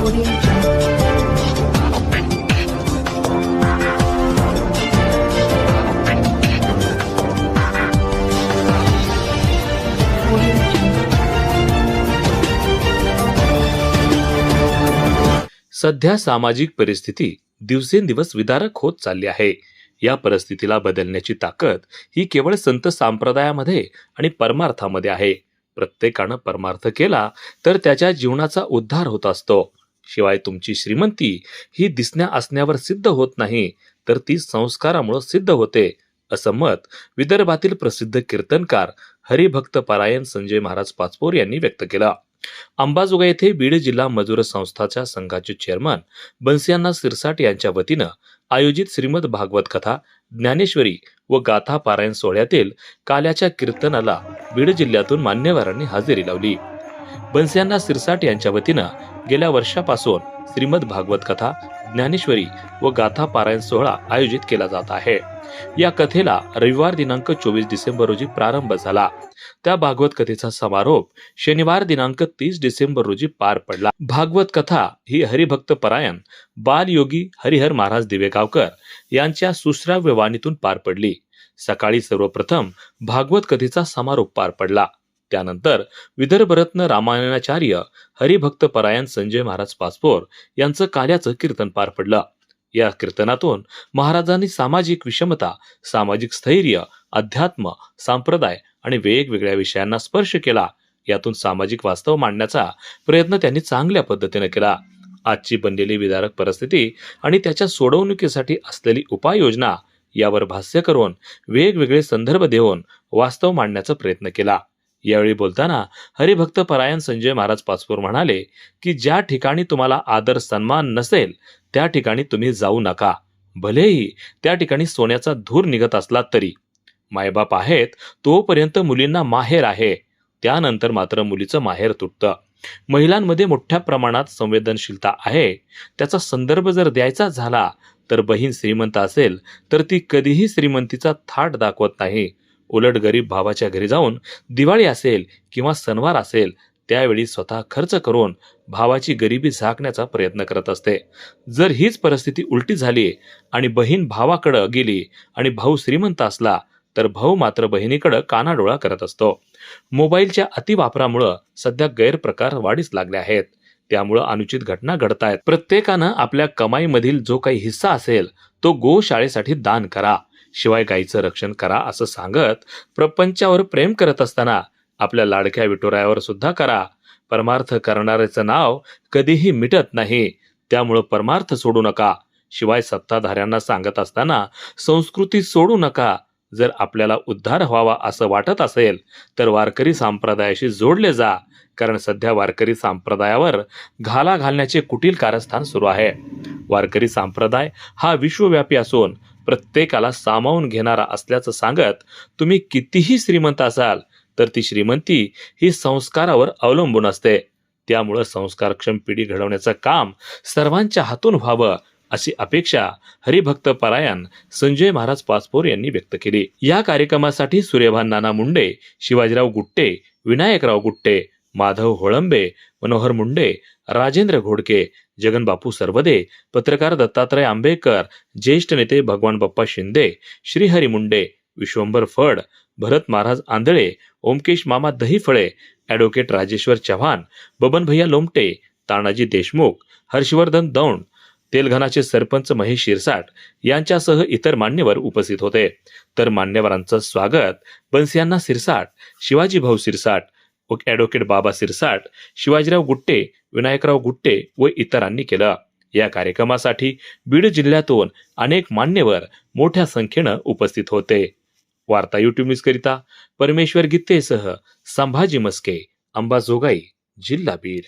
सध्या सामाजिक परिस्थिती दिवसेंदिवस विदारक होत चालली आहे. या परिस्थितीला बदलण्याची ताकद ही केवळ संत संप्रदायामध्ये आणि परमार्थामध्ये आहे. प्रत्येकानं परमार्थ केला तर त्याच्या जीवनाचा उद्धार होत असतो. शिवाय तुमची श्रीमंती ही दिसण्या असण्यावर सिद्ध होत नाही, तर ती संस्कारामुळे सिद्ध होते, असं मत विदर्भातील प्रसिद्ध कीर्तनकार हरिभक्त परायण संजय महाराज पाचपोर यांनी व्यक्त केलं. अंबाजोगाई येथे बीड जिल्हा मजूर संस्थाच्या संघाचे चेअरमन बन्सीअण्णा सिरसाट यांच्या वतीनं आयोजित श्रीमद भागवत कथा, ज्ञानेश्वरी व गाथा पारायण सोहळ्यातील काल्याच्या कीर्तनाला बीड जिल्ह्यातून मान्यवरांनी हजेरी लावली. बन्सीअण्णा सिरसाट यांच्या वतीनं गेल्या वर्षापासून श्रीमद भागवत कथा, ज्ञानेश्वरी व गाथा पारायण सोहळा आयोजित केला जात आहे. या कथेला रविवार दिनांक 24 डिसेंबर रोजी प्रारंभ झाला. त्या भागवत कथेचा समारोप शनिवार दिनांक 30 डिसेंबर रोजी पार पडला. भागवत कथा ही हरिभक्त परायण बालयोगी हरिहर महाराज दिवेगावकर यांच्या सुश्राव्य वाणीतून पार पडली. सकाळी सर्वप्रथम भागवत कथेचा समारोप पार पडला. त्यानंतर विदर्भरत्न रामायणाचार्य हरिभक्त परायण संजय महाराज पाचपोर यांचं काल्याचं कीर्तन पार पडलं. या कीर्तनातून महाराजांनी सामाजिक विषमता, सामाजिक स्थैर्य, अध्यात्म, संप्रदाय आणि वेगवेगळ्या विषयांना स्पर्श केला. यातून सामाजिक वास्तव मांडण्याचा प्रयत्न त्यांनी चांगल्या पद्धतीने केला. आजची बनलेली विदारक परिस्थिती आणि त्याच्या सोडवणुकीसाठी असलेली उपाययोजना यावर भाष्य करून वेगवेगळे संदर्भ देऊन वास्तव मांडण्याचा प्रयत्न केला. यावेळी बोलताना हरिभक्त परायण संजय महाराज पाचपोर म्हणाले की ज्या ठिकाणी तुम्हाला आदर सन्मान नसेल त्या ठिकाणी तुम्ही जाऊ नका. भलेही त्या ठिकाणी सोन्याचा धूर निघत असला तरी. मायबाप आहेत तोपर्यंत मुलींना माहेर आहे, त्यानंतर मात्र मुलीचं माहेर तुटतं. महिलांमध्ये मोठ्या प्रमाणात संवेदनशीलता आहे. त्याचा संदर्भ जर द्यायचा झाला तर बहीण श्रीमंत असेल तर ती कधीही श्रीमंतीचा थाट दाखवत नाही. उलट गरीब भावाच्या घरी जाऊन दिवाळी असेल किंवा सणवार असेल त्यावेळी स्वतः खर्च करून भावाची गरिबी झाकण्याचा प्रयत्न करत असते. जर हीच परिस्थिती उलटी झाली आणि बहीण भावाकडे गेली आणि भाऊ श्रीमंत असला तर भाऊ मात्र बहिणीकडे कानाडोळा करत असतो. मोबाईलच्या अतिवापरामुळे सध्या गैरप्रकार वाढीस लागले आहेत. त्यामुळे अनुचित घटना घडत आहेत. प्रत्येकानं आपल्या कमाईमधील जो काही हिस्सा असेल तो गोशाळेसाठी दान करा. शिवाय गायीचं रक्षण करा असं सांगत प्रपंचावर प्रेम करत असताना आपल्या लाडक्या विठुरायावर सुद्धा करा. परमार्थ करणाऱ्याचं नाव कधीही मिटत नाही, त्यामुळं परमार्थ सोडू नका. शिवाय सत्ताधाऱ्यांना सांगत असताना संस्कृती सोडू नका. जर आपल्याला उद्धार व्हावा असं वाटत असेल तर वारकरी संप्रदायाशी जोडले जा, कारण सध्या वारकरी संप्रदायावर घाला घालण्याचे कुटील कारस्थान सुरू आहे. वारकरी संप्रदाय हा विश्वव्यापी असून प्रत्येकाला सामावून घेणारा असल्याचं सांगत तुम्ही कितीही श्रीमंत असाल तर ती श्रीमंती ही संस्कारावर अवलंबून असते. त्यामुळे संस्कारक्षम पिढी घडवण्याचं काम सर्वांच्या हातून व्हावं अशी अपेक्षा हरिभक्त परायण संजय महाराज पाचपोर यांनी व्यक्त केली. या कार्यक्रमासाठी सूर्यभान नाना मुंडे, शिवाजीराव गुट्टे, विनायकराव गुट्टे, माधव होळंबे, मनोहर मुंडे, राजेंद्र घोडके, जगनबापू सरवदे, पत्रकार दत्तात्रय आंबेकर, ज्येष्ठ नेते भगवान बाप्पा शिंदे, श्रीहरी मुंडे, विश्वंभर फड, भरत महाराज आंधळे, ओमकेश मामा दहीफळे, ॲडव्होकेट राजेश्वर चव्हाण, बबन भैया लोमटे, तानाजी देशमुख, हर्षवर्धन दौंड, तेलघनाचे सरपंच महेश शिरसाट यांच्यासह इतर मान्यवर उपस्थित होते. तर मान्यवरांचं स्वागत बन्सीअण्णा सिरसाट, शिवाजी भाऊ सिरसाट, ॲडव्होकेट बाबा सिरसाट, शिवाजीराव गुट्टे, विनायकराव गुट्टे व इतरांनी केलं. या कार्यक्रमासाठी बीड जिल्ह्यातून अनेक मान्यवर मोठ्या संख्येनं उपस्थित होते. वार्ता युट्यूब न्यूज करिता परमेश्वर गित्तेसह संभाजी मस्के, अंबाजोगाई, जिल्हा बीड.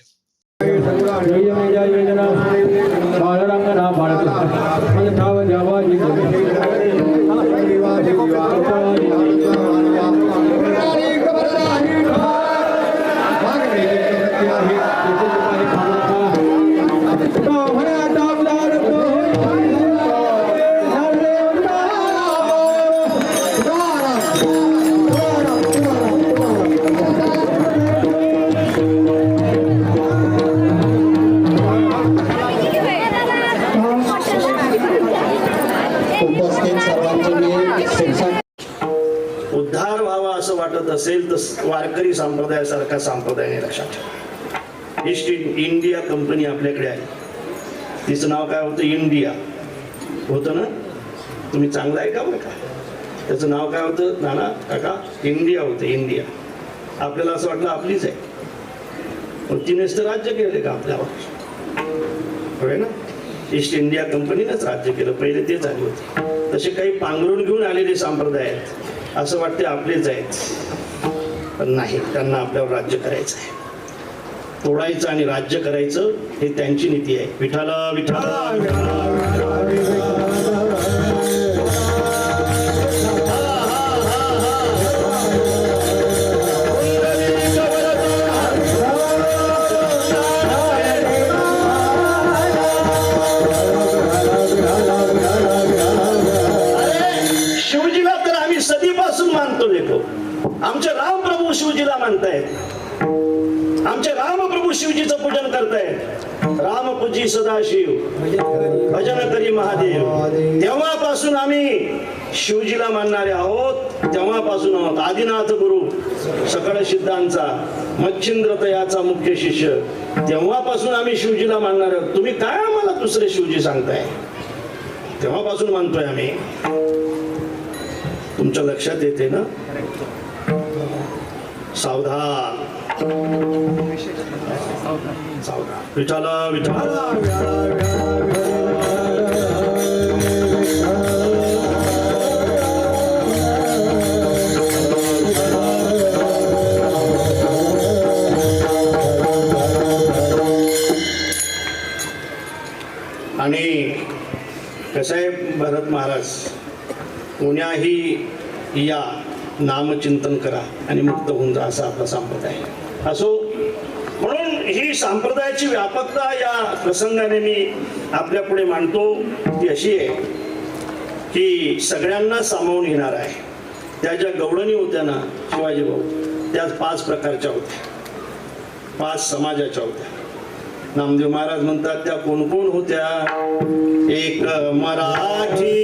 पडत असेल तर वारकरी संप्रदायासारखा संप्रदाय नाही लक्षात ठेवा. ईस्ट इंडिया कंपनी आपल्याकडे आहे, तिचं नाव काय होतं? इंडिया होतं ना. तुम्ही चांगलं आहे का बरं का? त्याचं नाव काय होतं नाना काका? इंडिया होतं, इंडिया. आपल्याला असं वाटलं आपलीच आहे, पण तिनेच तर राज्य केले का आपल्यावर? होय ना. ईस्ट इंडिया कंपनीनंच राज्य केलं, पहिले तेच आले होते. तसे काही पांघरून घेऊन आलेले संप्रदाय आहेत, असं वाटते आपलेच आहेत, पण नाही. त्यांना आपल्यावर राज्य करायचं आहे, तोडायचं आणि राज्य करायचं, हे त्यांची नीती आहे. विठाला विठाला शिवजीला तर आम्ही सदीपासून मानतो. लेखो आमचे रामप्रभू शिवजीला मानतायत, आमचे रामप्रभू शिवजीचं पूजन करतायत. रामपूजी सदाशिव भजन करी महादेव. तेव्हापासून आम्ही शिवजीला मानणारे आहोत, तेव्हापासून आहोत. आदिनाथ गुरु सकळ सिद्धांचा मच्छिंद्र तयाचा मुख्य शिष्य, तेव्हापासून आम्ही शिवजीला मानणारे आहोत. तुम्ही काय आम्हाला दुसरे शिवजी सांगताय? तेव्हापासून मानतोय आम्ही. तुमच्या लक्षात येते ना? सावधान सावधान. विठाला विठाला आणि कसं आहे भरत महाराज, कोण्याही या नामचिंतन करा आणि मुक्त होऊन जा, असा आपला संप्रदाय असो. म्हणून ही संप्रदायाची व्यापकता या प्रसंगाने मी आपल्या पुढे मांडतो. ती अशी आहे की सगळ्यांना सामावून घेणार आहे. त्या ज्या गवळणी होत्या ना शिवाजी भाऊ, त्या 5 प्रकारच्या होत्या, 5 समाजाच्या होत्या. नामदेव महाराज म्हणतात त्या कोण कोण होत्या? एक मराठी